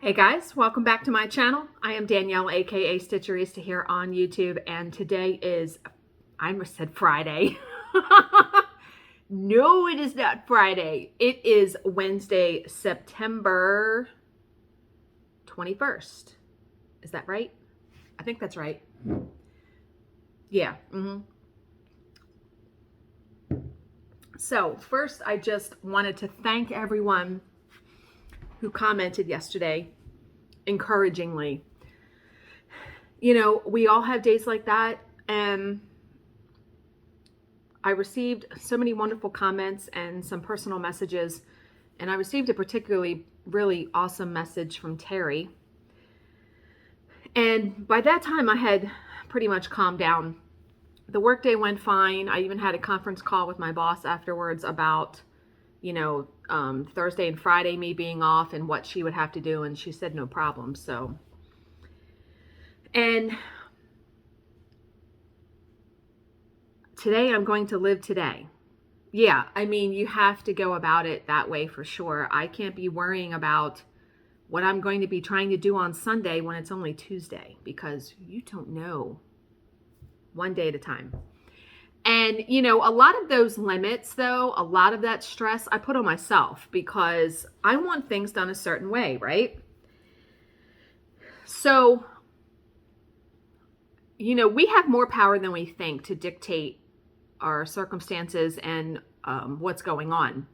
Hey guys, welcome back to my channel. I am Danielle, aka Stitcherista here on YouTube, and today is, I almost said Friday. No, it is not Friday. It is Wednesday, September 21st. Is that right? I think that's right. Yeah. So first, I just wanted to thank everyone who commented yesterday encouragingly. You know, we all have days like that, and I received so many wonderful comments and some personal messages, and I received a particularly really awesome message from Terry. And by that time I had pretty much calmed down. The workday went fine. I even had a conference call with my boss afterwards about, you know, Thursday and Friday me being off and what she would have to do, and she said no problem. So, and today I'm going to live today. Yeah, I mean, you have to go about it that way for sure. I can't be worrying about what I'm going to be trying to do on Sunday when it's only Tuesday, because you don't know. One day at a time. And, you know, a lot of those limits, though, a lot of that stress I put on myself because I want things done a certain way, right? So, you know, we have more power than we think to dictate our circumstances and what's going on.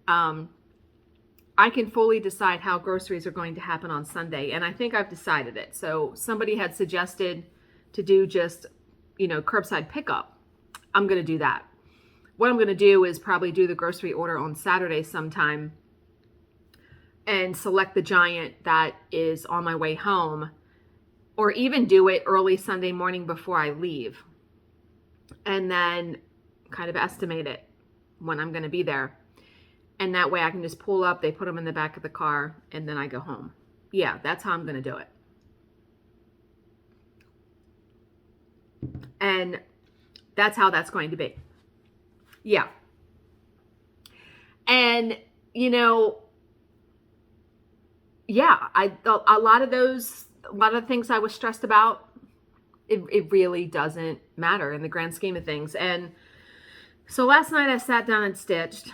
I can fully decide how groceries are going to happen on Sunday, and I think I've decided it. So somebody had suggested to do just, you know, curbside pickup. I'm going to do that. What I'm going to do is probably do the grocery order on Saturday sometime and select the giant that is on my way home, or even do it early Sunday morning before I leave, and then kind of estimate it when I'm going to be there. And that way I can just pull up, they put them in the back of the car, and then I go home. Yeah, that's how I'm going to do it. And that's how that's going to be. Yeah. And, you know, yeah, a lot of the things I was stressed about, it really doesn't matter in the grand scheme of things. And so last night I sat down and stitched,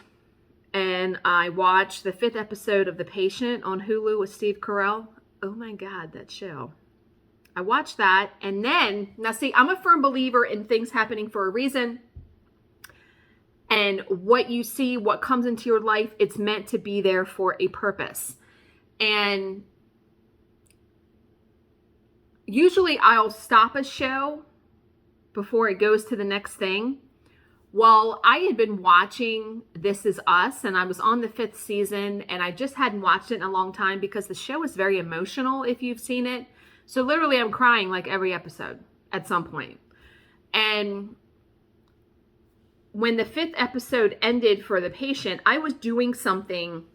and I watched the 5th episode of The Patient on Hulu with Steve Carell. Oh my God, that show. I watched that, and then, now see, I'm a firm believer in things happening for a reason. And what you see, what comes into your life, it's meant to be there for a purpose. And usually I'll stop a show before it goes to the next thing. Well, I had been watching This Is Us, and I was on the 5th season, and I just hadn't watched it in a long time because the show is very emotional if you've seen it. So literally I'm crying like every episode at some point. And when the 5th episode ended for The Patient, I was doing something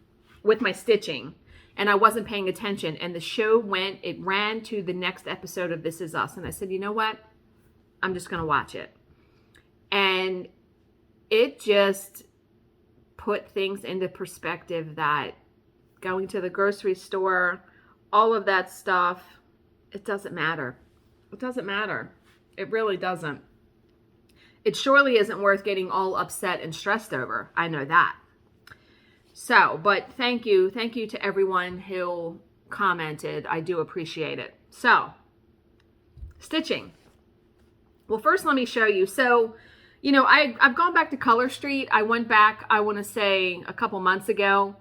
with my stitching and I wasn't paying attention. And the show it ran to the next episode of This Is Us. And I said, you know what? I'm just going to watch it. And it just put things into perspective that going to the grocery store, all of that stuff, it doesn't matter. It doesn't matter. It really doesn't. It surely isn't worth getting all upset and stressed over. I know that. So, but thank you. Thank you to everyone who commented. I do appreciate it. So, stitching. Well, first let me show you. So, you know, I've gone back to Color Street. I went back, I want to say, a couple months ago.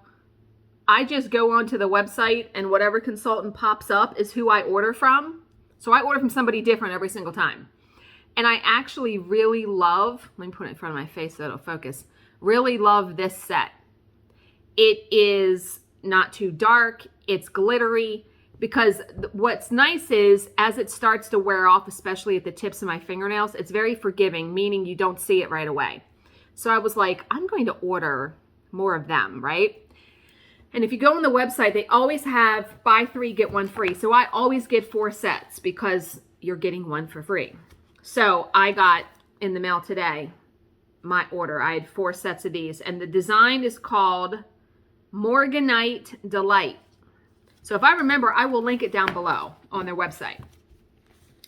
I just go onto the website, and whatever consultant pops up is who I order from. So I order from somebody different every single time. And I actually really love, let me put it in front of my face so it'll focus, really love this set. It is not too dark, it's glittery, because what's nice is as it starts to wear off, especially at the tips of my fingernails, it's very forgiving, meaning you don't see it right away. So I was like, I'm going to order more of them, right? And if you go on the website, they always have buy 3, get 1 free. So I always get 4 sets because you're getting 1 for free. So I got in the mail today my order. I had 4 sets of these, and the design is called Morganite Delight. So if I remember, I will link it down below on their website.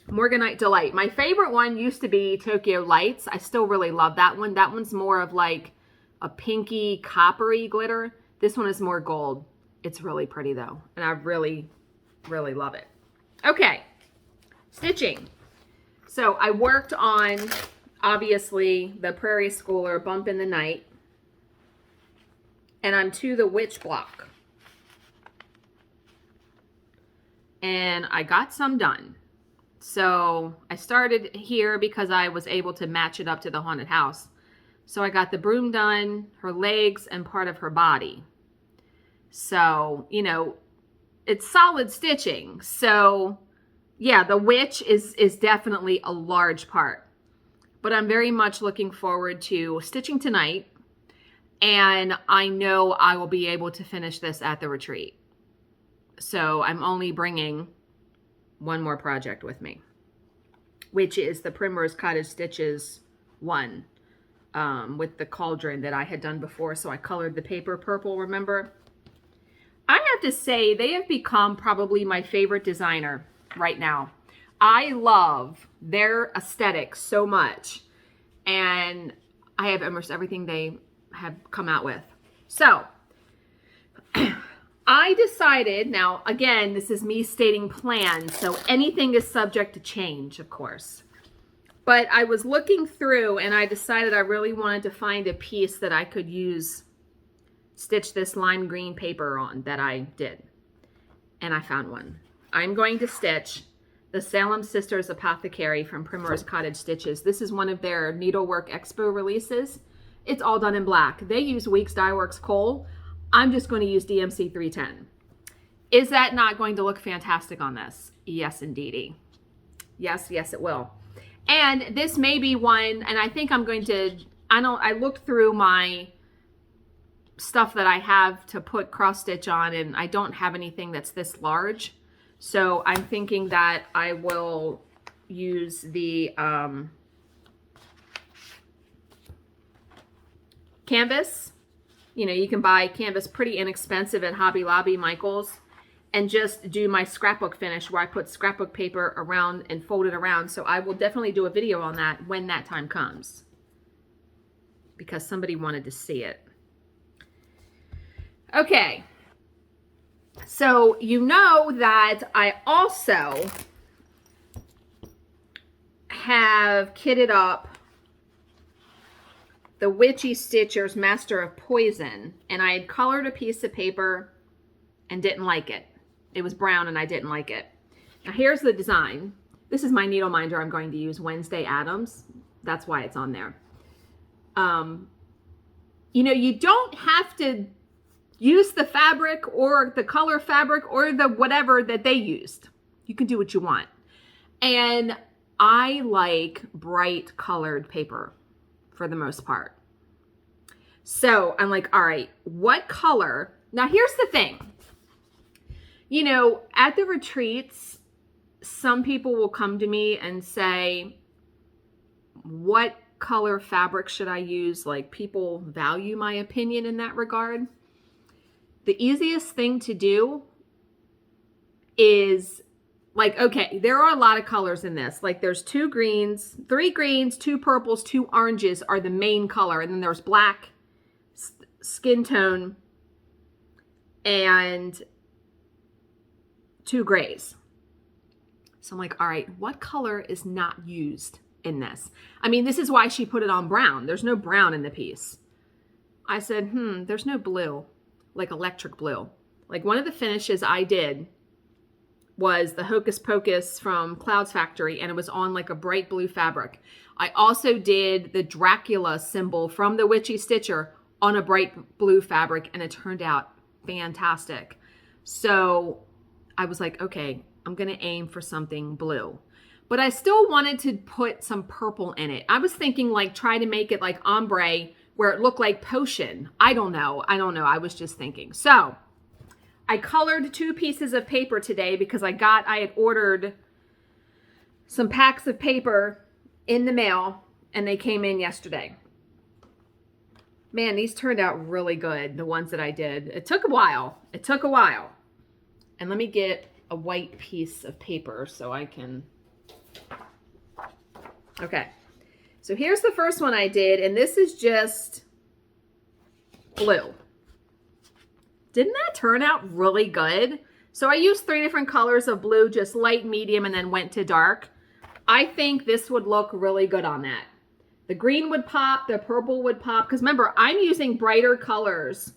Morganite Delight. My favorite one used to be Tokyo Lights. I still really love that one. That one's more of like a pinky, coppery glitter. This one is more gold. It's really pretty though. And I really, really love it. Okay, stitching. So I worked on, obviously, the Prairie Schooler Bump in the Night. And I'm to the witch block. And I got some done. So I started here because I was able to match it up to the haunted house. So I got the broom done, her legs, and part of her body. So, you know, it's solid stitching. So, yeah, the witch is definitely a large part. But I'm very much looking forward to stitching tonight. And I know I will be able to finish this at the retreat. So I'm only bringing one more project with me, which is the Primrose Cottage Stitches one with the cauldron that I had done before. So I colored the paper purple, remember? I have to say they have become probably my favorite designer right now. I love their aesthetic so much. And I have almost everything they have come out with. So I decided, now again, this is me stating plans, so anything is subject to change, of course. But I was looking through and I decided I really wanted to find a piece that I could use, stitch this lime green paper on that I did. And I found one. I'm going to stitch the Salem Sisters Apothecary from Primrose Cottage Stitches. This is one of their Needlework Expo releases. It's all done in black. They use Weeks Dye Works Kohl. I'm just going to use DMC 310. Is that not going to look fantastic on this? Yes, indeedy. Yes, yes, it will. And this may be one, and I think I'm going to, I looked through my stuff that I have to put cross stitch on, and I don't have anything that's this large. So I'm thinking that I will use the canvas. You know, you can buy canvas pretty inexpensive at Hobby Lobby, Michael's, and just do my scrapbook finish where I put scrapbook paper around and fold it around. So I will definitely do a video on that when that time comes, because somebody wanted to see it. Okay. So you know that I also have kitted up the Witchy Stitcher's Master of Poison, and I had colored a piece of paper and didn't like it. It was brown and I didn't like it. Now here's the design. This is my Needleminder I'm going to use, Wednesday Addams. That's why it's on there. You know, you don't have to use the fabric or the color fabric or the whatever that they used. You can do what you want. And I like bright colored paper for the most part. So I'm like, all right, what color? Now here's the thing. You know, at the retreats, some people will come to me and say, what color fabric should I use? Like, people value my opinion in that regard. The easiest thing to do is, like, okay, there are a lot of colors in this. Like, there's 2 greens, 3 greens, 2 purples, 2 oranges are the main color. And then there's black, skin tone, and 2 grays. So I'm like, all right, what color is not used in this? I mean, this is why she put it on brown. There's no brown in the piece. I said, there's no blue, like electric blue. Like, one of the finishes I did was the Hocus Pocus from Clouds Factory, and it was on like a bright blue fabric. I also did the Dracula symbol from the Witchy Stitcher on a bright blue fabric, and it turned out fantastic. So I was like, okay, I'm going to aim for something blue. But I still wanted to put some purple in it. I was thinking, like, try to make it like ombre where it looked like potion. I don't know. I was just thinking. So I colored 2 pieces of paper today because I had ordered some packs of paper in the mail and they came in yesterday. Man, these turned out really good, the ones that I did. It took a while. And let me get a white piece of paper so I can... Okay. So here's the first one I did, and this is just blue. Didn't that turn out really good? So I used 3 different colors of blue, just light, medium, and then went to dark. I think this would look really good on that. The green would pop, the purple would pop, because remember, I'm using brighter colors.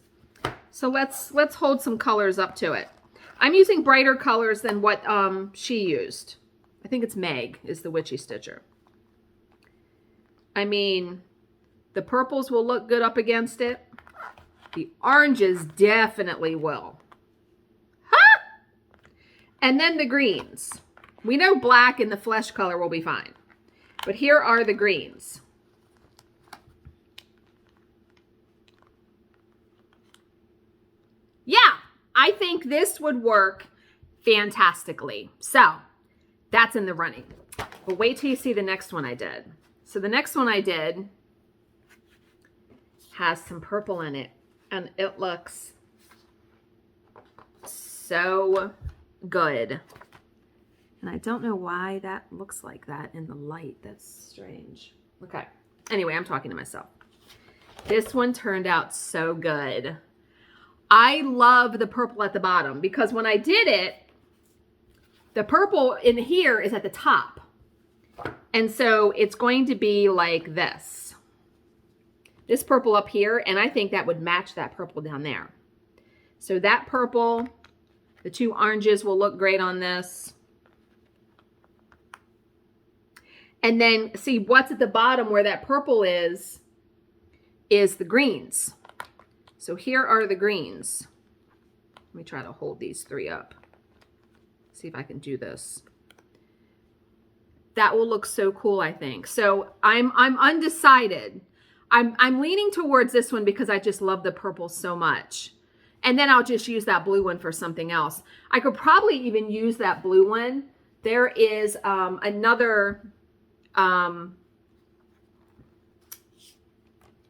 So let's hold some colors up to it. I'm using brighter colors than what she used. I think it's Meg is the witchy stitcher. I mean, the purples will look good up against it. The oranges definitely will. Ha! And then the greens. We know black and the flesh color will be fine. But here are the greens. Yeah, I think this would work fantastically. So that's in the running. But wait till you see the next one I did. So the next one I did has some purple in it. And it looks so good. And I don't know why that looks like that in the light. That's strange. Okay. Anyway, I'm talking to myself. This one turned out so good. I love the purple at the bottom because when I did it, the purple in here is at the top. And so it's going to be like this. This purple up here, and I think that would match that purple down there. So that purple, the 2 oranges will look great on this. And then see what's at the bottom where that purple is the greens. So here are the greens. Let me try to hold these 3 up. See if I can do this. That will look so cool, I think. So I'm undecided. I'm leaning towards this one because I just love the purple so much. And then I'll just use that blue one for something else. I could probably even use that blue one. There is another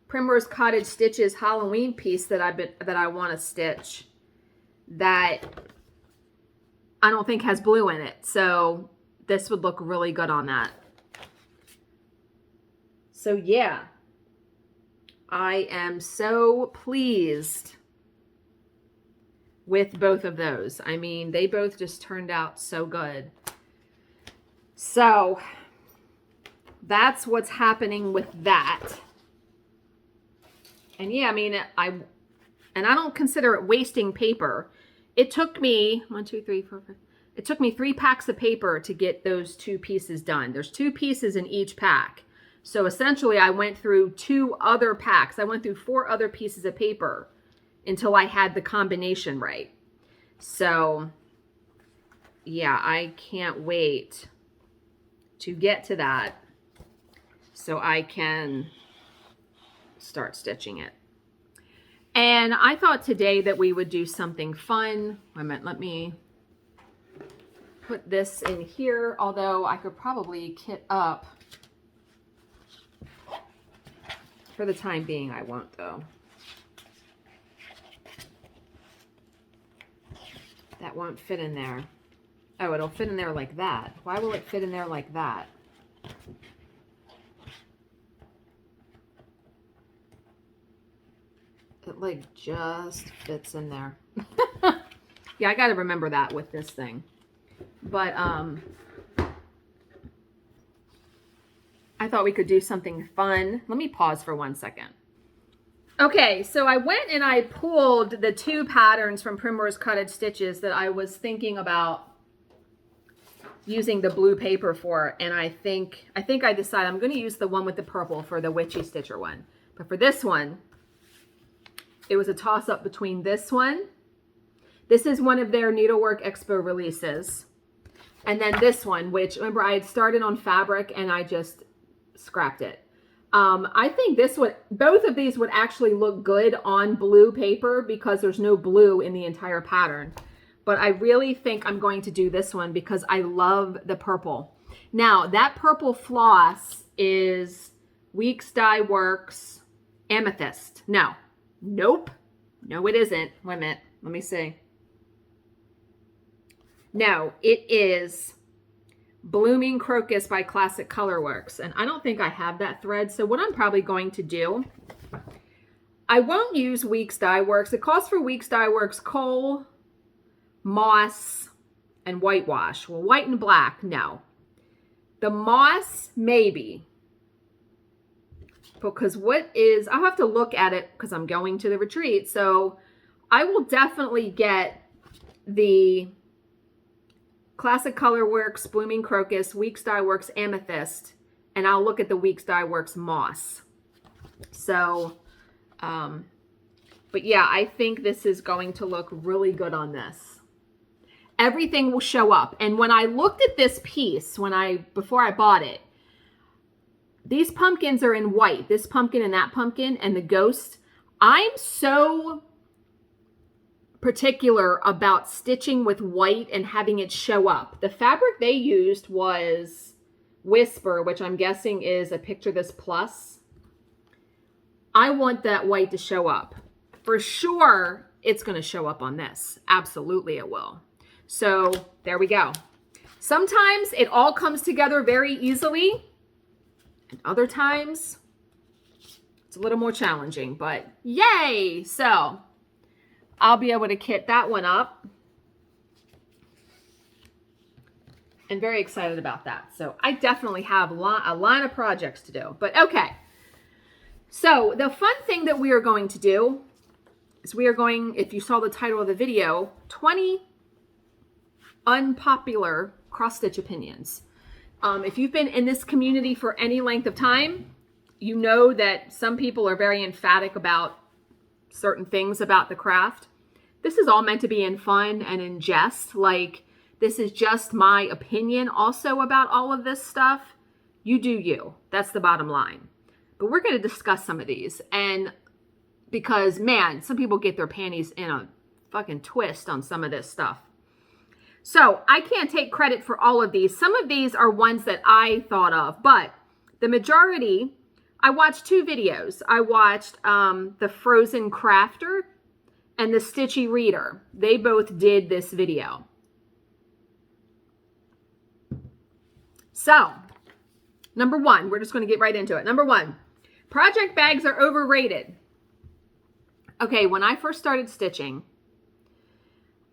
Primrose Cottage Stitches Halloween piece that I want to stitch that I don't think has blue in it. So this would look really good on that. So yeah. I am so pleased with both of those. I mean, they both just turned out so good. So that's what's happening with that. And yeah, I mean, I don't consider it wasting paper. It took me 1, 2, 3, 4, 5. It took me 3 packs of paper to get those 2 pieces done. There's 2 pieces in each pack. So essentially I went through 2 other packs. I went through 4 other pieces of paper until I had the combination right. So yeah, I can't wait to get to that so I can start stitching it. And I thought today that we would do something fun. Let me put this in here, although I could probably kit up. For the time being, I won't though. That won't fit in there. Oh, it'll fit in there like that. Why will it fit in there like that? It like just fits in there. Yeah, I got to remember that with this thing. But I thought we could do something fun. Let me pause for 1 second. Okay, so I went and I pulled the 2 patterns from Primrose Cottage Stitches that I was thinking about using the blue paper for, and I think I decided I'm going to use the one with the purple for the Witchy Stitcher one. But for this one, it was a toss-up between this one. This is one of their Needlework Expo releases. And then this one, which, remember, I had started on fabric and I just scrapped it. I think both of these would actually look good on blue paper because there's no blue in the entire pattern. But I really think I'm going to do this one because I love the purple. Now, that purple floss is Weeks Dye Works Amethyst. No. Nope. No, it isn't. Wait a minute. Let me see. No, it is Blooming Crocus by Classic Colorworks. And I don't think I have that thread. So what I'm probably going to do, I won't use Weeks Dye Works. It calls for Weeks Dye Works coal, moss, and whitewash. Well, white and black, no. The moss, maybe. Because I'll have to look at it because I'm going to the retreat. So I will definitely get the Classic Colorworks Blooming Crocus, Weeks Dye Works Amethyst, and I'll look at the Weeks Dye Works Moss. So, but yeah, I think this is going to look really good on this. Everything will show up. And when I looked at this piece, before I bought it, these pumpkins are in white, this pumpkin and that pumpkin and the ghost. I'm so particular about stitching with white and having it show up. The fabric they used was Whisper, which I'm guessing is a Picture This Plus. I want that white to show up. For sure, it's going to show up on this. Absolutely it will. So there we go. Sometimes it all comes together very easily. And other times it's a little more challenging, but yay! So I'll be able to kit that one up. And very excited about that. So I definitely have a line of projects to do. But okay. So the fun thing that we are going to do is we are going, if you saw the title of the video, 20 unpopular cross-stitch opinions. If you've been in this community for any length of time, you know that some people are very emphatic about certain things about the craft. This is all meant to be in fun and in jest. Like, this is just my opinion also about all of this stuff. You do you. That's the bottom line. But we're going to discuss some of these. And because, man, some people get their panties in a fucking twist on some of this stuff. So I can't take credit for all of these. Some of these are ones that I thought of, but the majority, I watched two videos. I watched the Frozen Crafter and the Stitchy Reader. They both did this video. So, number one, we're just going to get right into it. Number one, project bags are overrated. Okay, when I first started stitching,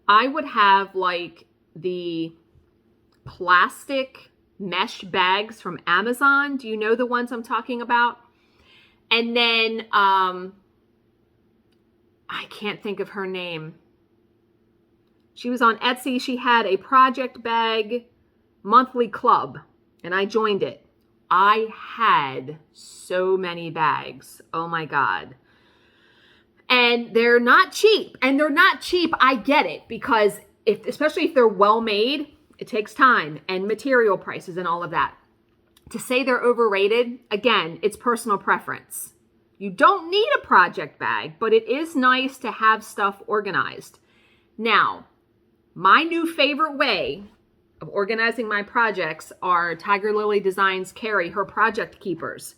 I would have like the plastic mesh bags from Amazon. Do you know the ones I'm talking about? And then, I can't think of her name. She was on Etsy. She had a project bag monthly club, and I joined it. I had so many bags. Oh my God. And they're not cheap. And they're not cheap. I get it, because especially if they're well made, it takes time and material prices and all of that. To say they're overrated, again, it's personal preference. You don't need a project bag, but it is nice to have stuff organized. Now, my new favorite way of organizing my projects are Tiger Lily Designs Carrie, her project keepers.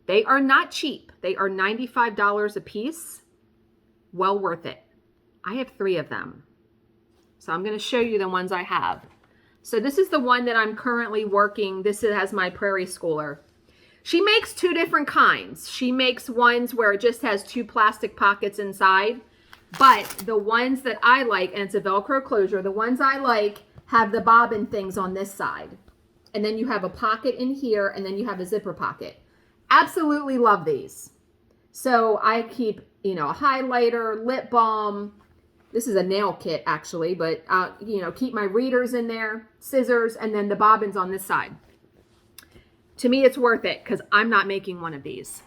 They are not cheap. They are $95 a piece. Well worth it. I have 3 of them. So I'm going to show you the ones I have. So this is the one that I'm currently working. This has my Prairie Schooler. She makes 2 different kinds. She makes ones where it just has 2 plastic pockets inside. But the ones that I like, and it's a Velcro closure, the ones I like have the bobbin things on this side. And then you have a pocket in here, and then you have a zipper pocket. Absolutely love these. So I keep, a highlighter, lip balm. This is a nail kit, actually, but, keep my readers in there, scissors, and then the bobbins on this side. To me, it's worth it because I'm not making one of these.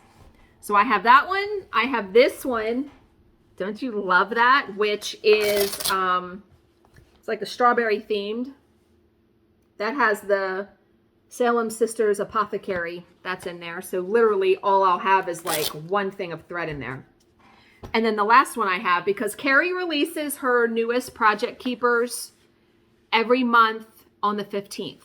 So I have that one. I have this one. Don't you love that? Which is, it's like a strawberry themed. That has the Salem Sisters Apothecary. That's in there. So literally all I'll have is like one thing of thread in there. And then the last one I have, because Carrie releases her newest project keepers every month on the 15th.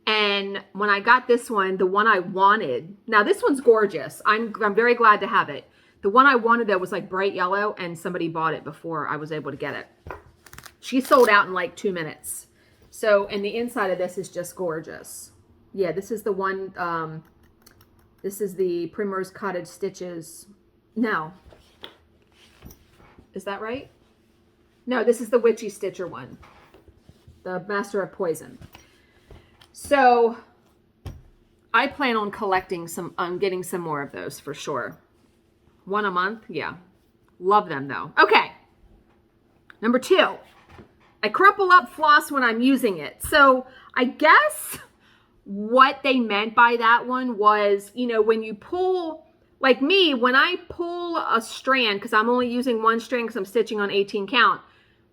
And when I got this one, the one I wanted, now this one's gorgeous. I'm very glad to have it. The one I wanted that was like bright yellow, and somebody bought it before I was able to get it. She sold out in like 2 minutes. So, and the inside of this is just gorgeous. Yeah, this is the one, this is the Primrose Cottage Stitches. No. Is that right? No, this is the Witchy Stitcher one. The Master of Poison. So, I plan on collecting some, getting some more of those for sure. One a month, yeah. Love them though. Okay. Number 2. I crumple up floss when I'm using it. So I guess what they meant by that one was, you know, when you pull, like me, when I pull a strand, because I'm only using one strand because I'm stitching on 18 count.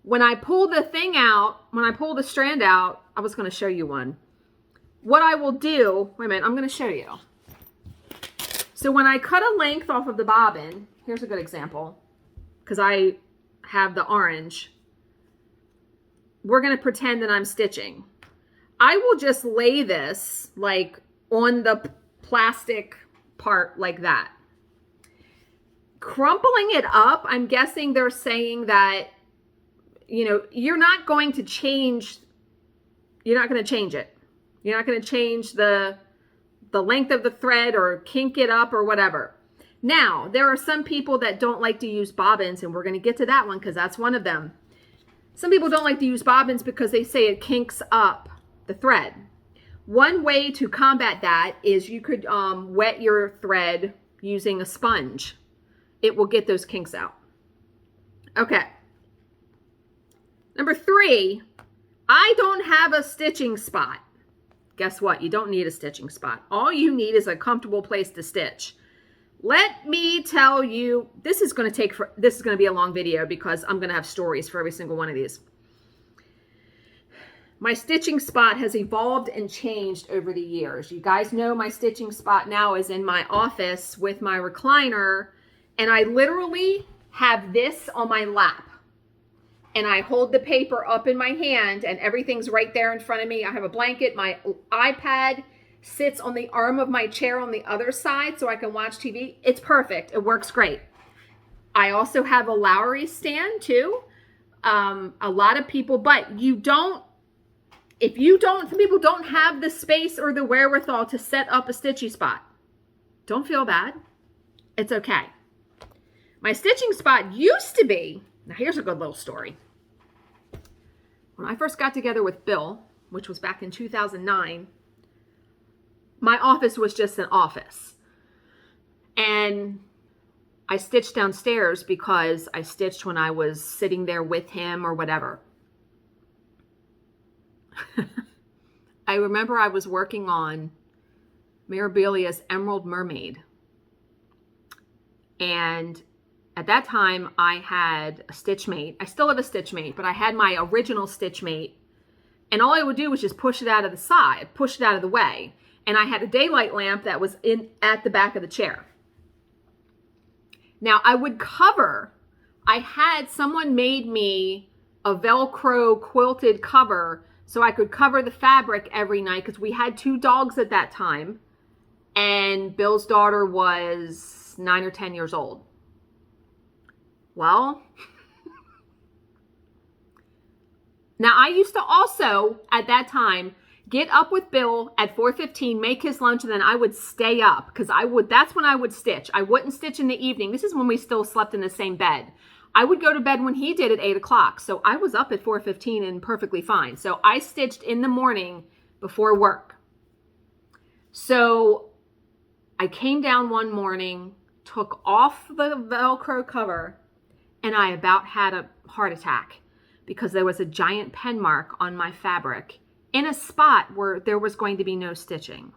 When I pull the thing out, when I pull the strand out, I was going to show you one. What I will do, wait a minute, I'm going to show you. So when I cut a length off of the bobbin, here's a good example, because I have the orange. We're going to pretend that I'm stitching. I will just lay this like on the plastic part like that. Crumpling it up, I'm guessing they're saying that, you know, you're not going to change, you're not going to change it. You're not going to change the length of the thread or kink it up or whatever. Now, there are some people that don't like to use bobbins, and we're going to get to that one because that's one of them. Some people don't like to use bobbins because they say it kinks up the thread. One way to combat that is you could wet your thread using a sponge. It will get those kinks out. Okay. Number 3, I don't have a stitching spot. Guess what? You don't need a stitching spot. All you need is a comfortable place to stitch. Let me tell you, this is going to be a long video because I'm going to have stories for every single one of these. My stitching spot has evolved and changed over the years. You guys know my stitching spot now is in my office with my recliner, and I literally have this on my lap. And I hold the paper up in my hand and everything's right there in front of me. I have a blanket. My iPad sits on the arm of my chair on the other side so I can watch TV. It's perfect. It works great. I also have a Lowry stand too. A lot of people, but some people don't have the space or the wherewithal to set up a stitchy spot. Don't feel bad. It's okay. My stitching spot used to be, now here's a good little story. When I first got together with Bill, which was back in 2009, my office was just an office. And I stitched downstairs because I stitched when I was sitting there with him or whatever. I remember I was working on Mirabilia's Emerald Mermaid. And at that time, I had a stitch mate. I still have a stitch mate, but I had my original stitch mate. And all I would do was just push it out of the side, push it out of the way. And I had a daylight lamp that was at the back of the chair. Now, I had someone made me a Velcro quilted cover so I could cover the fabric every night because we had 2 dogs at that time. And Bill's daughter was 9 or 10 years old. Well, now I used to also, at that time, get up with Bill at 4:15, make his lunch, and then I would stay up because that's when I would stitch. I wouldn't stitch in the evening. This is when we still slept in the same bed. I would go to bed when he did at 8 o'clock. So I was up at 4:15 and perfectly fine. So I stitched in the morning before work. So I came down one morning, took off the Velcro cover, and I about had a heart attack because there was a giant pen mark on my fabric in a spot where there was going to be no stitching.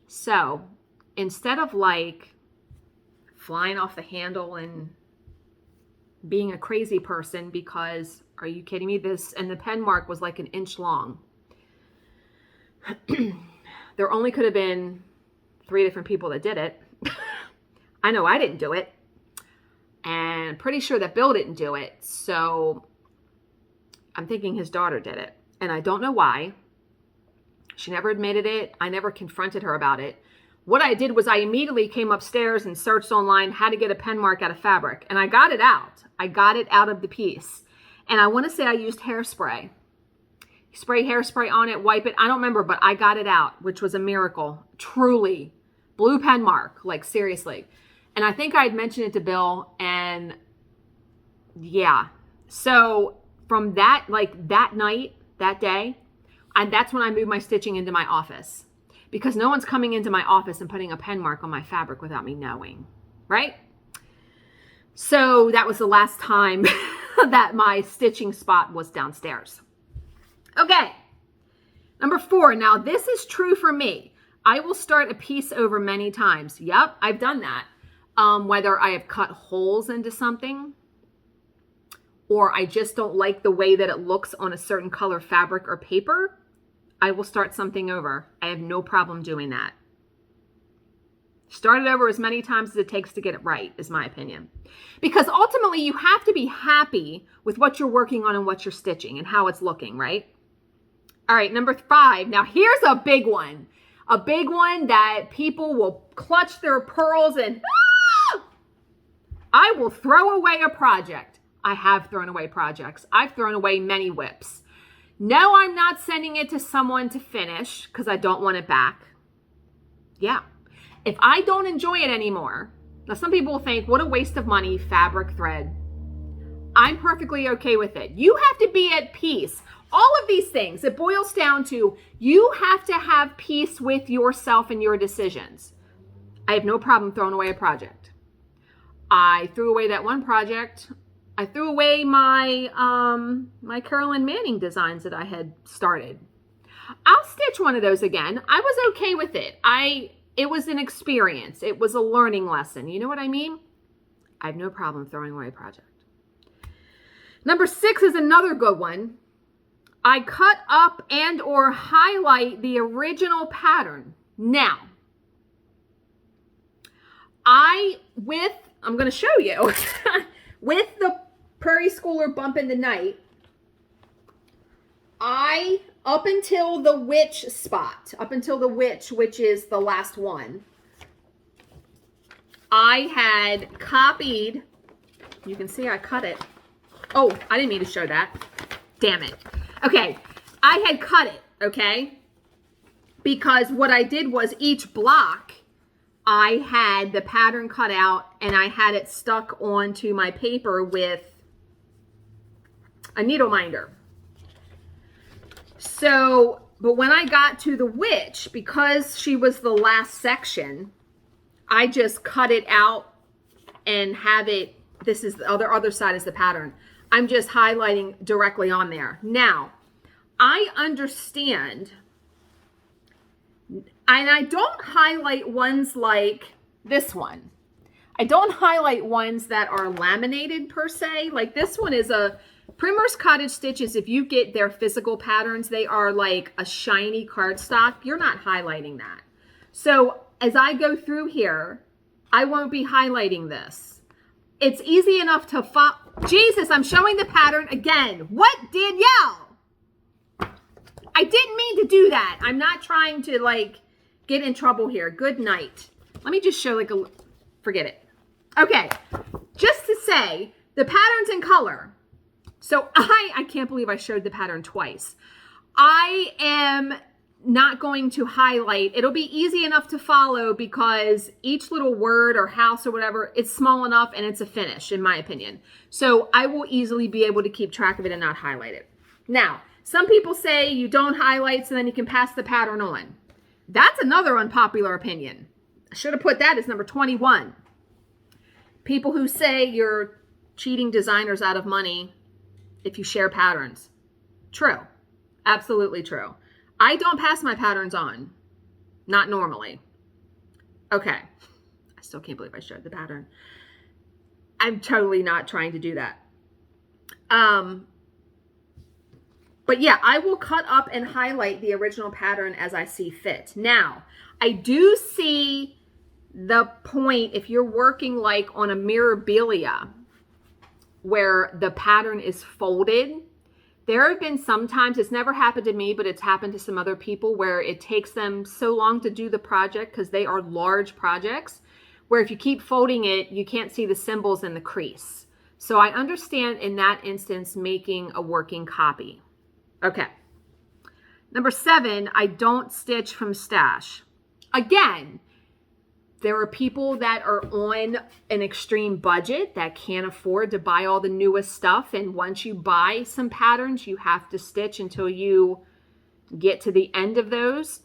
So instead of like flying off the handle and being a crazy person because, are you kidding me? And the pen mark was like 1 inch long. There only could have been 3 different people that did it. I know I didn't do it. And pretty sure that Bill didn't do it. So I'm thinking his daughter did it. And I don't know why. She never admitted it. I never confronted her about it. what I did was I immediately came upstairs and searched online how to get a pen mark out of fabric. And I got it out. I got it out of the piece. And I want to say I used hairspray. Spray hairspray on it, wipe it. I don't remember, but I got it out, which was a miracle. Truly. Blue pen mark, like seriously. And I think I had mentioned it to Bill, and yeah. So from that, like that night, that day, and that's when I moved my stitching into my office, because no one's coming into my office and putting a pen mark on my fabric without me knowing, right? So that was the last time that my stitching spot was downstairs. Okay, number 4. Now this is true for me. I will start a piece over many times. Yep, I've done that. Whether I have cut holes into something, or I just don't like the way that it looks on a certain color fabric or paper, I will start something over. I have no problem doing that. Start it over as many times as it takes to get it right, is my opinion. Because ultimately you have to be happy with what you're working on and what you're stitching and how it's looking, right? All right, number 5. Now here's a big one. A big one that people will clutch their pearls and I will throw away a project. I have thrown away projects. I've thrown away many whips. No, I'm not sending it to someone to finish because I don't want it back. Yeah. If I don't enjoy it anymore, now some people will think, what a waste of money, fabric, thread. I'm perfectly okay with it. You have to be at peace. All of these things, it boils down to you have to have peace with yourself and your decisions. I have no problem throwing away a project. I threw away that one project. I threw away my my Carolyn Manning designs that I had started. I'll stitch one of those again. I was okay with it. It was an experience. It was a learning lesson. You know what I mean? I have no problem throwing away a project. Number 6 is another good one. I cut up and or highlight the original pattern. Now, I'm going to show you, with the Prairie Schooler Bump in the Night, up until the witch spot, which is the last one, I had copied, you can see I cut it. Oh, I didn't mean to show that. Damn it. Okay, I had cut it, okay? Because what I did was each block, I had the pattern cut out and I had it stuck onto my paper with a needle minder. So, but when I got to the witch, because she was the last section, I just cut it out and have it, this is the other side is the pattern. I'm just highlighting directly on there. Now, I understand, and I don't highlight ones like this one. I don't highlight ones that are laminated per se. Like this one is a Primrose Cottage Stitches. If you get their physical patterns, they are like a shiny cardstock. You're not highlighting that. So as I go through here, I won't be highlighting this. It's easy enough to follow. Jesus, I'm showing the pattern again. What, Danielle? I didn't mean to do that. I'm not trying to like get in trouble here. Good night. Let me just show like a, forget it. Okay, just to say the pattern's in color. So I can't believe I showed the pattern twice. I am not going to highlight. It'll be easy enough to follow because each little word or house or whatever, it's small enough and it's a finish in my opinion. So I will easily be able to keep track of it and not highlight it. Now, some people say you don't highlight so then you can pass the pattern on. That's another unpopular opinion. I should have put that as number 21. People who say you're cheating designers out of money if you share patterns. True. Absolutely true. I don't pass my patterns on. Not normally. Okay. I still can't believe I showed the pattern. I'm totally not trying to do that. But yeah, I will cut up and highlight the original pattern as I see fit. Now, I do see the point if you're working like on a mirabilia where the pattern is folded, There have been some times, it's never happened to me, but it's happened to some other people where it takes them so long to do the project because they are large projects, where if you keep folding it, you can't see the symbols in the crease. So I understand in that instance making a working copy. Okay. Number 7, I don't stitch from stash. Again, there are people that are on an extreme budget that can't afford to buy all the newest stuff. And once you buy some patterns, you have to stitch until you get to the end of those.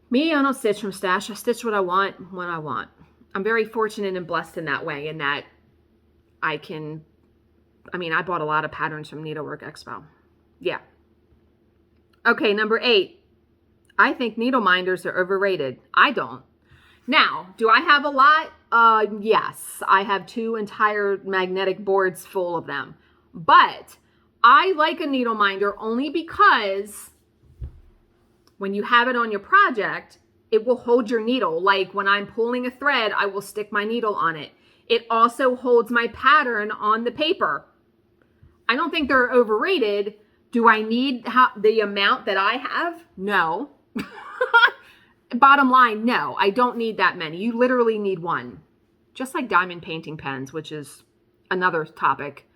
Me, I don't stitch from stash. I stitch what I want when I want. I'm very fortunate and blessed in that way, in that I bought a lot of patterns from Needlework Expo. Yeah. Okay, number 8. I think Needleminders are overrated. I don't. Now, do I have a lot? Yes, I have 2 entire magnetic boards full of them. But I like a Needleminder only because when you have it on your project, it will hold your needle. Like when I'm pulling a thread, I will stick my needle on it. It also holds my pattern on the paper. I don't think they're overrated. Do I need the amount that I have? No. Bottom line, no, I don't need that many. You literally need 1. Just like diamond painting pens, which is another topic.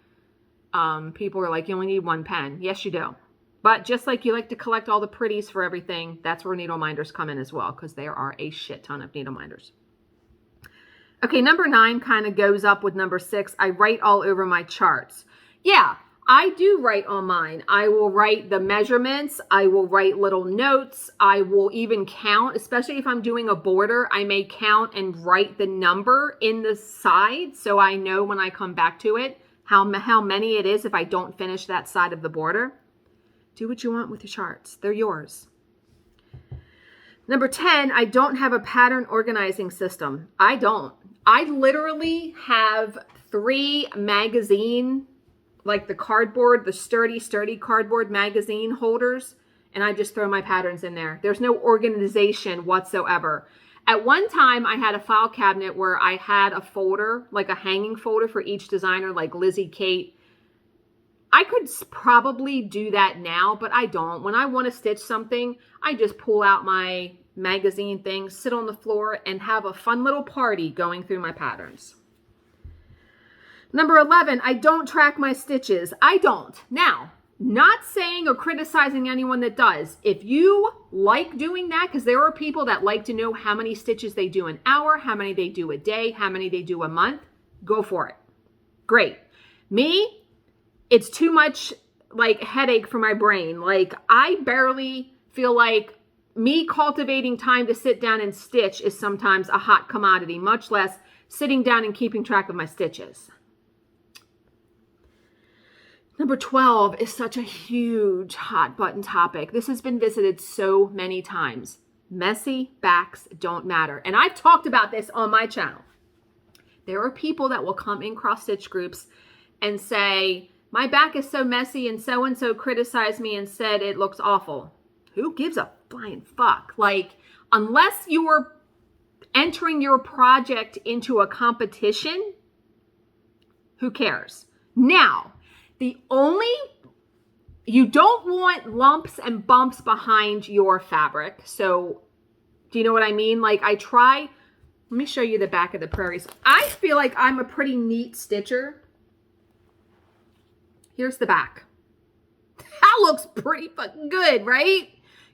People are like, you only need 1 pen. Yes, you do. But just like you like to collect all the pretties for everything, that's where Needleminders come in as well, because there are a shit ton of Needleminders. Okay, number 9 kind of goes up with number 6. I write all over my charts. Yeah, I do write on mine. I will write the measurements. I will write little notes. I will even count, especially if I'm doing a border. I may count and write the number in the side so I know when I come back to it how many it is if I don't finish that side of the border. Do what you want with your charts. They're yours. Number 10, I don't have a pattern organizing system. I don't. I literally have 3 magazine, like the cardboard, the sturdy cardboard magazine holders, and I just throw my patterns in there. There's no organization whatsoever. At one time, I had a file cabinet where I had a folder, like a hanging folder for each designer, like Lizzie, Kate. I could probably do that now, but I don't. When I want to stitch something, I just pull out my magazine thing, sit on the floor, and have a fun little party going through my patterns. Number 11, I don't track my stitches. I don't. Now, not saying or criticizing anyone that does. If you like doing that, because there are people that like to know how many stitches they do an hour, how many they do a day, how many they do a month, go for it. Great. Me, it's too much like headache for my brain. Like I barely feel like me cultivating time to sit down and stitch is sometimes a hot commodity, much less sitting down and keeping track of my stitches. Number 12 is such a huge hot button topic. This has been visited so many times. Messy backs don't matter. And I've talked about this on my channel. There are people that will come in cross stitch groups and say, my back is so messy and so criticized me and said it looks awful. Who gives a flying fuck? Like, unless you are entering your project into a competition, who cares? Now, you don't want lumps and bumps behind your fabric. So do you know what I mean? Like let me show you the back of the prairies. I feel like I'm a pretty neat stitcher. Here's the back. That looks pretty fucking good, right?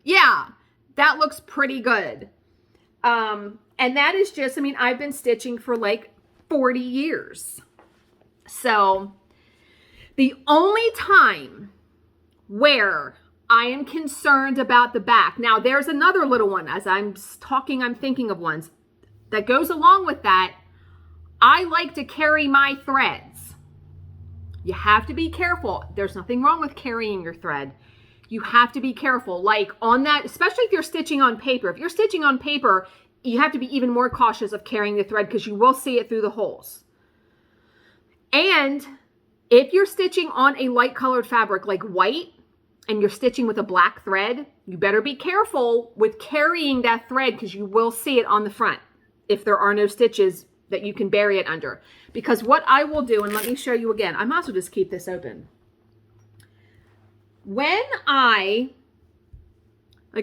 Yeah, that looks pretty good. And that is just, I've been stitching for like 40 years. So the only time where I am concerned about the back, now there's another little one. As I'm talking, I'm thinking of ones that goes along with that. I like to carry my threads. You have to be careful. There's nothing wrong with carrying your thread. You have to be careful. Like on that, especially if you're stitching on paper. If you're stitching on paper, you have to be even more cautious of carrying the thread because you will see it through the holes. And if you're stitching on a light colored fabric like white and you're stitching with a black thread, you better be careful with carrying that thread because you will see it on the front if there are no stitches that you can bury it under. Because what I will do, and let me show you again, I might as well just keep this open. when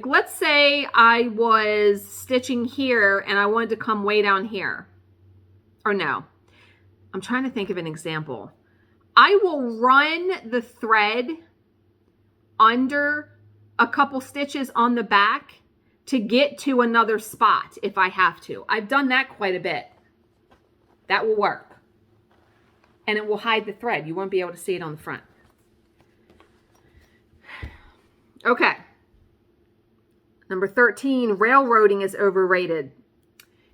let's say I was stitching here and I wanted to come way down here. Or no, I'm trying to think of an example. I will run the thread under a couple stitches on the back to get to another spot if I have to. I've done that quite a bit. That will work. And it will hide the thread. You won't be able to see it on the front. Okay. Number 13, railroading is overrated.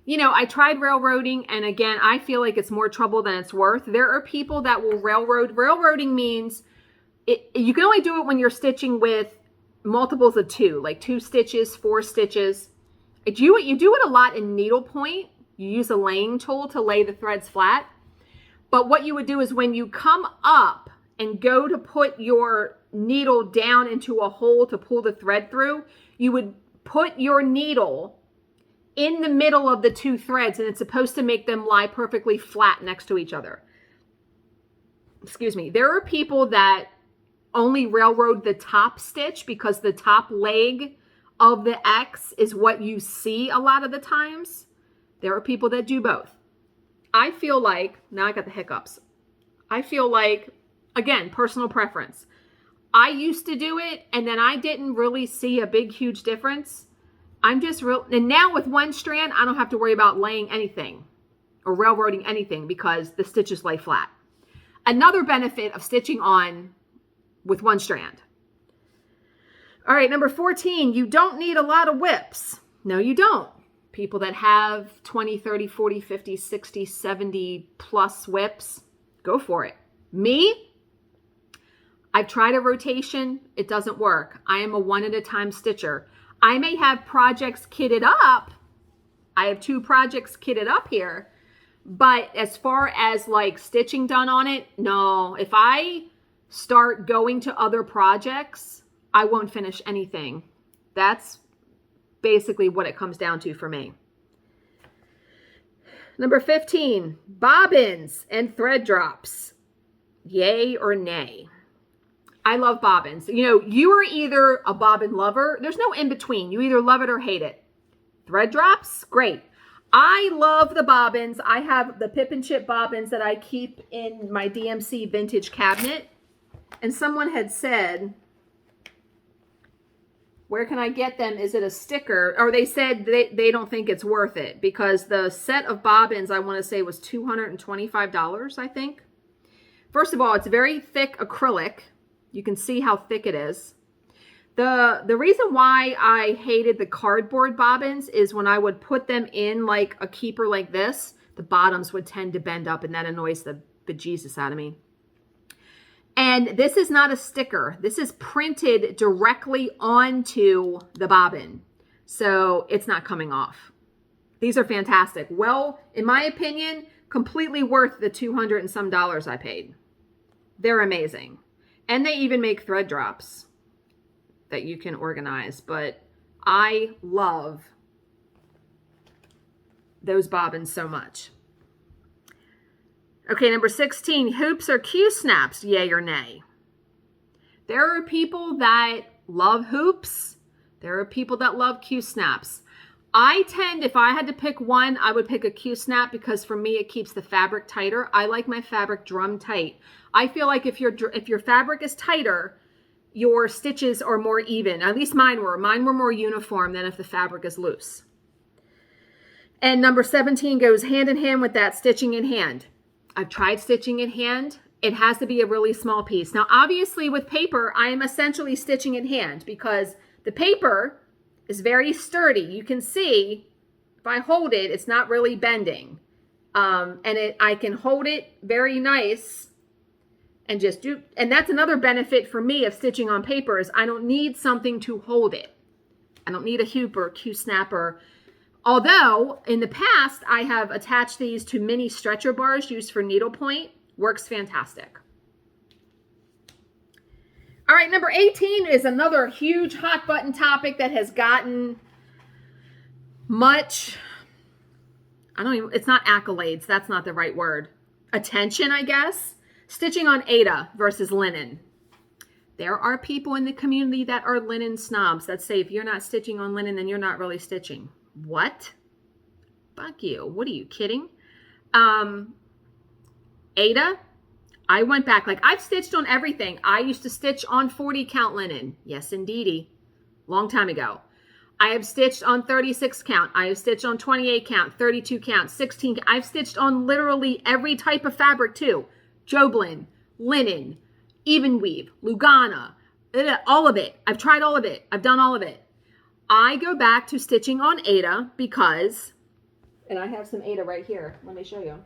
You know, I tried railroading, and again, I feel like it's more trouble than it's worth. There are people that will railroad. Railroading means you can only do it when you're stitching with multiples of 2, like 2 stitches, 4 stitches. You do it a lot in needlepoint. You use a laying tool to lay the threads flat. But what you would do is when you come up and go to put your needle down into a hole to pull the thread through, you would put your needle in the middle of the 2 threads, and it's supposed to make them lie perfectly flat next to each other. Excuse me. There are people that only railroad the top stitch because the top leg of the X is what you see a lot of the times. There are people that do both. I feel like, now I got the hiccups. I feel like, again, personal preference. I used to do it, and then I didn't really see a big, huge difference. And now with one strand, I don't have to worry about laying anything or railroading anything because the stitches lay flat. Another benefit of stitching on with one strand. All right, number 14, you don't need a lot of whips. No, you don't. People that have 20, 30, 40, 50, 60, 70 plus whips, go for it. Me? I've tried a rotation. It doesn't work. I am a one at a time stitcher. I may have projects kitted up. I have 2 projects kitted up here. But as far as like stitching done on it, no. If I start going to other projects, I won't finish anything. That's basically what it comes down to for me. Number 15, bobbins and thread drops. Yay or nay? I love bobbins. You know, you are either a bobbin lover. There's no in between. You either love it or hate it. Thread drops, great. I love the bobbins. I have the Pip and Chip bobbins that I keep in my DMC vintage cabinet. And someone had said, where can I get them? Is it a sticker? Or they said they don't think it's worth it because the set of bobbins, I want to say, was $225, I think. First of all, it's very thick acrylic. You can see how thick it is. The reason why I hated the cardboard bobbins is when I would put them in like a keeper like this, the bottoms would tend to bend up, and that annoys the bejesus out of me. And this is not a sticker. This is printed directly onto the bobbin. So it's not coming off. These are fantastic. Well, in my opinion, completely worth the $200 and some I paid. They're amazing. And they even make thread drops that you can organize. But I love those bobbins so much. Okay, number 16, hoops or Q-snaps, yay or nay? There are people that love hoops. There are people that love Q-snaps. I tend, if I had to pick one, I would pick a Q-snap because for me, it keeps the fabric tighter. I like my fabric drum tight. I feel like if your fabric is tighter, your stitches are more even. At least mine were. Mine were more uniform than if the fabric is loose. And number 17 goes hand in hand with that stitching in hand. I've tried stitching in hand. It has to be a really small piece. Now, obviously with paper, I am essentially stitching in hand because the paper is very sturdy. You can see if I hold it, it's not really bending. I can hold it very nice and just do, and that's another benefit for me of stitching on paper is I don't need something to hold it. I don't need a hoop or a Q-snapper. Although, in the past, I have attached these to mini stretcher bars used for needlepoint. Works fantastic. All right, number 18 is another huge hot button topic that has gotten much, it's not accolades, that's not the right word. Attention, I guess. Stitching on Aida versus linen. There are people in the community that are linen snobs that say if you're not stitching on linen, then you're not really stitching. What? Fuck you. What are you kidding? Ada, I went back. Like, I've stitched on everything. I used to stitch on 40 count linen. Yes, indeedy. Long time ago. I have stitched on 36 count. I have stitched on 28 count, 32 count, 16. I've stitched on literally every type of fabric too. Joblin, linen, even weave, Lugana, all of it. I've tried all of it. I've done all of it. I go back to stitching on Ada because, and I have some Ada right here. Let me show you.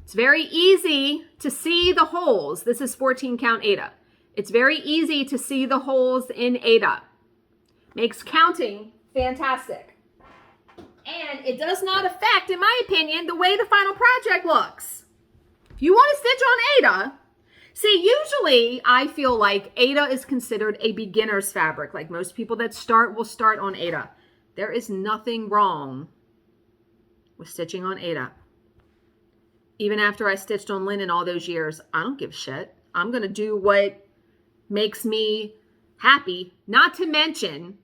It's very easy to see the holes. This is 14 count Ada. It's very easy to see the holes in Ada. Makes counting fantastic. And it does not affect, in my opinion, the way the final project looks. If you want to stitch on Ada, see, usually I feel like Ada is considered a beginner's fabric. Like most people that start will start on Ada. There is nothing wrong with stitching on Ada. Even after I stitched on linen all those years, I don't give a shit. I'm going to do what makes me happy. Not to mention,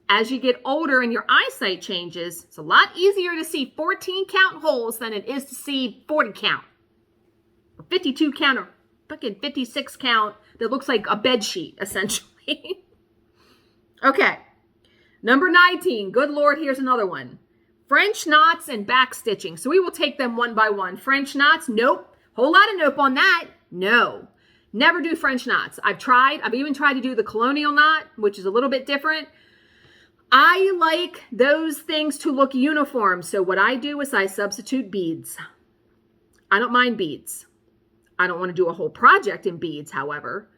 as you get older and your eyesight changes, it's a lot easier to see 14 count holes than it is to see 40 count. Or 52 count or fucking 56 count that looks like a bed sheet, essentially. Okay. Number 19. Good Lord, here's another one. French knots and back stitching. So we will take them one by one. French knots, nope. Whole lot of nope on that. No. Never do French knots. I've tried. I've even tried to do the colonial knot, which is a little bit different. I like those things to look uniform. So what I do is I substitute beads. I don't mind beads. I don't want to do a whole project in beads, however.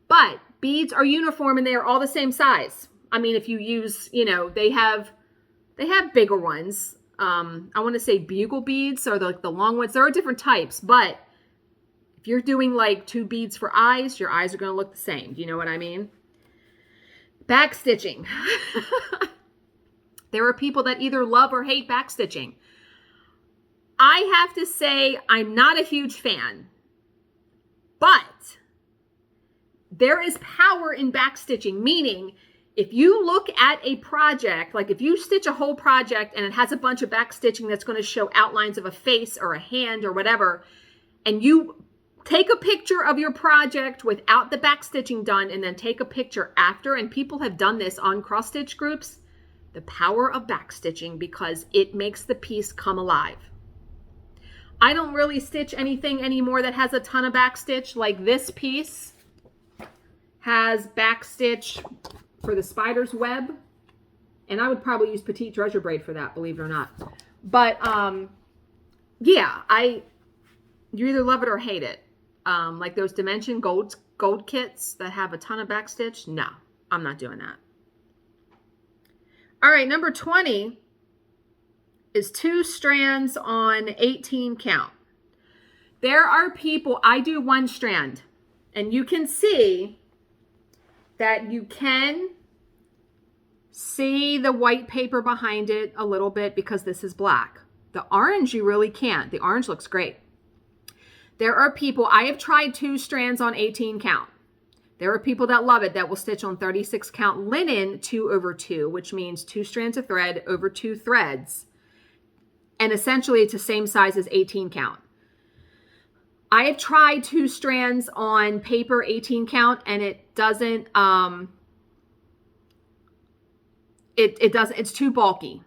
But beads are uniform and they are all the same size. I mean, if you use, you know, they have bigger ones. I want to say bugle beads or the long ones. There are different types, but if you're doing like 2 beads for eyes, your eyes are going to look the same. Do you know what I mean? Back stitching. There are people that either love or hate back stitching. I have to say I'm not a huge fan, but there is power in back stitching, meaning if you look at a project, like if you stitch a whole project and it has a bunch of back stitching that's going to show outlines of a face or a hand or whatever, and you take a picture of your project without the back stitching done and then take a picture after, and people have done this on cross stitch groups, the power of back stitching because it makes the piece come alive. I don't really stitch anything anymore that has a ton of back stitch. Like this piece has back stitch for the spider's web. And I would probably use petite treasure braid for that, believe it or not. But yeah, you either love it or hate it. Like those Dimension gold kits that have a ton of back stitch. No, I'm not doing that. All right, number 20 is 2 strands on 18 count. There are people, I do 1 strand, and you can see that you can see the white paper behind it a little bit because this is black. The orange, you really can't. The orange looks great. There are people, I have tried 2 strands on 18 count. There are people that love it that will stitch on 36 count linen 2/2, which means 2 strands of thread over 2 threads. And essentially it's the same size as 18 count. I have tried 2 strands on paper 18 count and it doesn't, it's too bulky.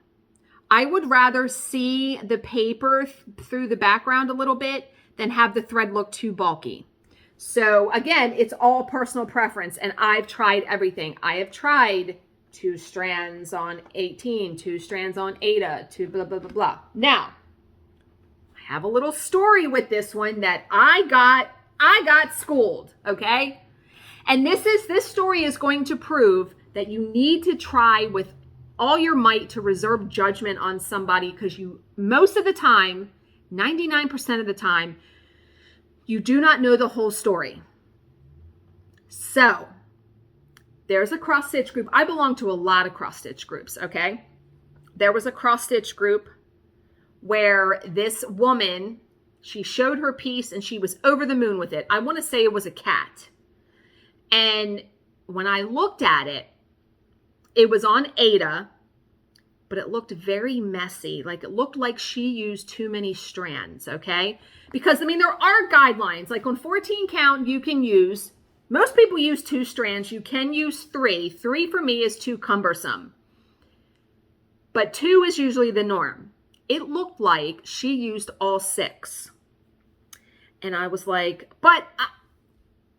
I would rather see the paper through the background a little bit than have the thread look too bulky. So again, it's all personal preference and I've tried everything. I have tried 2 strands on 18, 2 strands on Ada, 2 blah, blah, blah, blah. Now, I have a little story with this one that I got schooled, okay? And this story is going to prove that you need to try with all your might to reserve judgment on somebody because you, most of the time, 99% of the time, you do not know the whole story. So, there's a cross stitch group. I belong to a lot of cross stitch groups, okay? There was a cross stitch group where this woman She showed her piece and she was over the moon with it. I want to say it was a cat. And when I looked at it, it was on Ada, but it looked very messy. Like it looked like she used too many strands, okay? Because, I mean, there are guidelines. Like on 14 count, you can use, most people use 2 strands. You can use 3. 3 for me is too cumbersome. But 2 is usually the norm. It looked like she used all 6. And I was like, but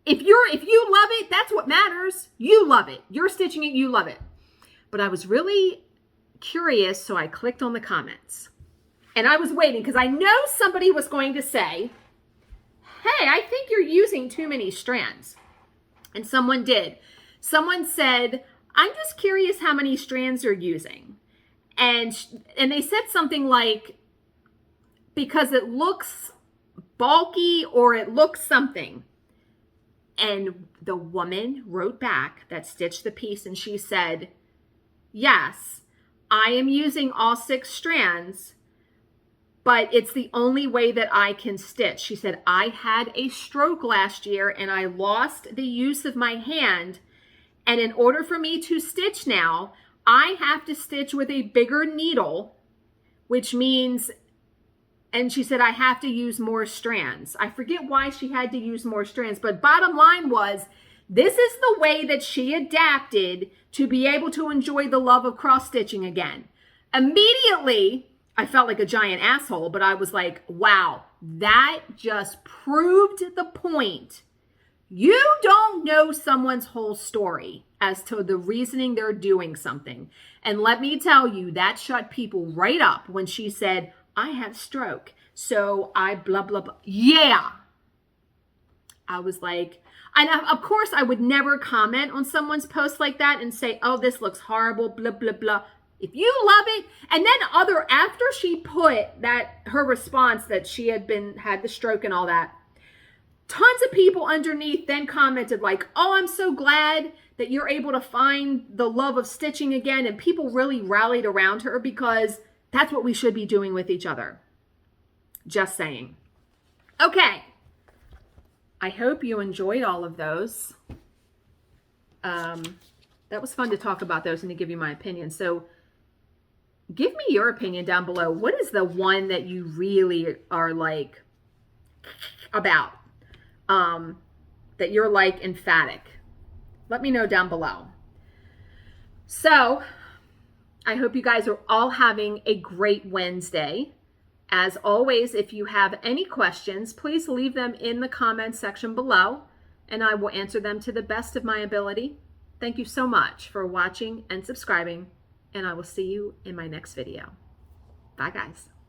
if you love it, that's what matters. You love it. You're stitching it, you love it. But I was really curious, so I clicked on the comments. And I was waiting because I know somebody was going to say, hey, I think you're using too many strands. And someone did. Someone said, I'm just curious how many strands you're using. And they said something like, because it looks bulky or it looks something. And the woman wrote back that stitched the piece and she said, yes, I am using all 6 strands, but it's the only way that I can stitch. She said, I had a stroke last year and I lost the use of my hand. And in order for me to stitch now, I have to stitch with a bigger needle, which means, and she said, I have to use more strands. I forget why she had to use more strands, but bottom line was, this is the way that she adapted to be able to enjoy the love of cross stitching again. Immediately, I felt like a giant asshole, but I was like, wow, that just proved the point. You don't know someone's whole story as to the reasoning they're doing something. And let me tell you, that shut people right up when she said, I had stroke, so I blah, blah, blah. Yeah. I was like, and of course I would never comment on someone's post like that and say, oh, this looks horrible, blah, blah, blah. If you love it, and then after she put that, her response that she had the stroke and all that, tons of people underneath then commented like, oh, I'm so glad that you're able to find the love of stitching again. And people really rallied around her because that's what we should be doing with each other. Just saying. Okay. I hope you enjoyed all of those. That was fun to talk about those and to give you my opinion. So give me your opinion down below. What is the one that you really are like about? That you're like emphatic. Let me know down below. So I hope you guys are all having a great Wednesday. As always, if you have any questions, please leave them in the comments section below, and I will answer them to the best of my ability. Thank you so much for watching and subscribing, and I will see you in my next video. Bye, guys.